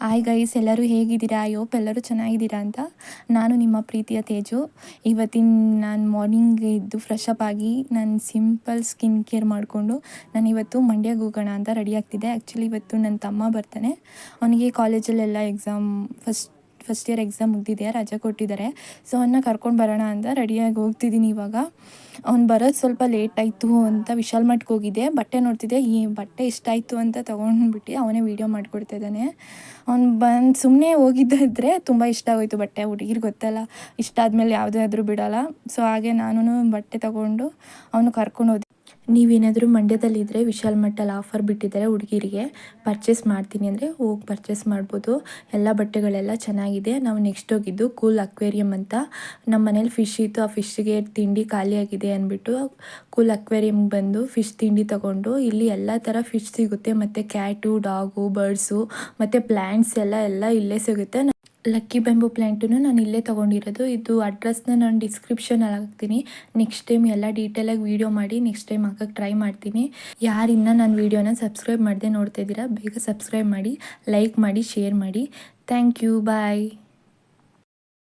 Hi guys, ಎಲ್ಲರೂ ಹೇಗಿದ್ದೀರಾ? ಎಲ್ಲರೂ ಚೆನ್ನಾಗಿದ್ದೀರಾ ಅಂತ. ನಾನು ನಿಮ್ಮ ಪ್ರೀತಿಯ ತೇಜು. ನಾನು ಮಾರ್ನಿಂಗ್ ಎದ್ದು ಫ್ರೆಶ್ ಅಪ್ ಆಗಿ ನಾನು ಸಿಂಪಲ್ ಸ್ಕಿನ್ ಕೇರ್ ಮಾಡಿಕೊಂಡು ಇವತ್ತು ಮಂಡ್ಯಗೆ ಹೋಗೋಣ ಅಂತ ರೆಡಿ ಆಗ್ತಿದ್ದೆ. ಆ್ಯಕ್ಚುಲಿ ಇವತ್ತು ನನ್ನ ತಮ್ಮ ಬರ್ತಾನೆ. ಅವನಿಗೆ ಕಾಲೇಜಲ್ಲೆಲ್ಲ ಫಸ್ಟ್ ಇಯರ್ ಎಕ್ಸಾಮ್ ಮುಗಿದಿದೆ, ರಜೆ ಕೊಟ್ಟಿದ್ದಾರೆ. ಸೊ ಅವನ್ನ ಕರ್ಕೊಂಡು ಬರೋಣ ಅಂತ ರೆಡಿಯಾಗಿ ಹೋಗ್ತಿದ್ದೀನಿ. ಇವಾಗ ಅವ್ನು ಬರೋದು ಸ್ವಲ್ಪ ಲೇಟ್ ಆಯಿತು ಅಂತ ವಿಶಾಲ್ ಮಟ್ಗೆ ಹೋಗಿದ್ದೆ. ಬಟ್ಟೆ ನೋಡ್ತಿದ್ದೆ, ಈ ಬಟ್ಟೆ ಇಷ್ಟ ಆಯಿತು ಅಂತ ತೊಗೊಂಡ್ಬಿಟ್ಟು ಅವನೇ ವೀಡಿಯೋ ಮಾಡಿಕೊಡ್ತಾ ಇದ್ದಾನೆ. ಅವ್ನು ಬಂದು ಸುಮ್ಮನೆ ಹೋಗಿದ್ದಿದ್ರೆ ತುಂಬ ಇಷ್ಟ ಆಗೋಯ್ತು ಬಟ್ಟೆ. ಹುಡುಗಿರು ಗೊತ್ತಲ್ಲ, ಇಷ್ಟ ಆದಮೇಲೆ ಯಾವುದೇ ಆದರೂ ಬಿಡೋಲ್ಲ. ಸೊ ಹಾಗೆ ನಾನು ಬಟ್ಟೆ ತೊಗೊಂಡು ಅವನು ಕರ್ಕೊಂಡು ಹೋದೆ. ನೀವೇನಾದರೂ ಮಂಡ್ಯದಲ್ಲಿದ್ದರೆ ವಿಶಾಲ್ ಮಟ್ಟಲ್ಲಿ ಆಫರ್ ಬಿಟ್ಟಿದ್ದಾರೆ ಹುಡುಗಿರಿಗೆ. ಪರ್ಚೇಸ್ ಮಾಡ್ತೀನಿ ಅಂದರೆ ಹೋಗಿ ಪರ್ಚೇಸ್ ಮಾಡ್ಬೋದು. ಎಲ್ಲ ಬಟ್ಟೆಗಳೆಲ್ಲ ಚೆನ್ನಾಗಿದೆ. ನಾವು ನೆಕ್ಸ್ಟ್ ಹೋಗಿದ್ದು ಕೂಲ್ ಅಕ್ವೇರಿಯಂ ಅಂತ. ನಮ್ಮ ಮನೇಲಿ ಫಿಶ್ ಇತ್ತು, ಆ ಫಿಶ್ಗೆ ತಿಂಡಿ ಖಾಲಿಯಾಗಿದೆ ಅಂದ್ಬಿಟ್ಟು ಕೂಲ್ ಅಕ್ವೇರಿಯಮ್ಗೆ ಬಂದು ಫಿಶ್ ತಿಂಡಿ ತೊಗೊಂಡು. ಇಲ್ಲಿ ಎಲ್ಲ ಥರ ಫಿಶ್ ಸಿಗುತ್ತೆ, ಮತ್ತು ಕ್ಯಾಟು, ಡಾಗು, ಬರ್ಡ್ಸು ಮತ್ತು ಪ್ಲ್ಯಾಂಟ್ಸ್ ಎಲ್ಲ ಇಲ್ಲೇ ಸಿಗುತ್ತೆ. ಲಕ್ಕಿ ಬ್ಯಾಂಬೂ ಪ್ಲ್ಯಾಂಟನ್ನು ನಾನು ಇಲ್ಲೇ ತೊಗೊಂಡಿರೋದು. ಇದು ಅಡ್ರೆಸ್ನ ನಾನು ಡಿಸ್ಕ್ರಿಪ್ಷನಲ್ಲಿ ಹಾಕ್ತೀನಿ. ನೆಕ್ಸ್ಟ್ ಟೈಮ್ ಎಲ್ಲ ಡೀಟೇಲಾಗಿ ವೀಡಿಯೋ ಮಾಡಿ ನೆಕ್ಸ್ಟ್ ಟೈಮ್ ಹಾಕೋಕ್ಕೆ ಟ್ರೈ ಮಾಡ್ತೀನಿ. ಯಾರಿಂದ ನನ್ನ ವೀಡಿಯೋನ ಸಬ್ಸ್ಕ್ರೈಬ್ ಮಾಡದೆ ನೋಡ್ತಾ ಇದ್ದೀರಾ, ಬೇಗ ಸಬ್ಸ್ಕ್ರೈಬ್ ಮಾಡಿ, ಲೈಕ್ ಮಾಡಿ, ಶೇರ್ ಮಾಡಿ. Thank you, bye.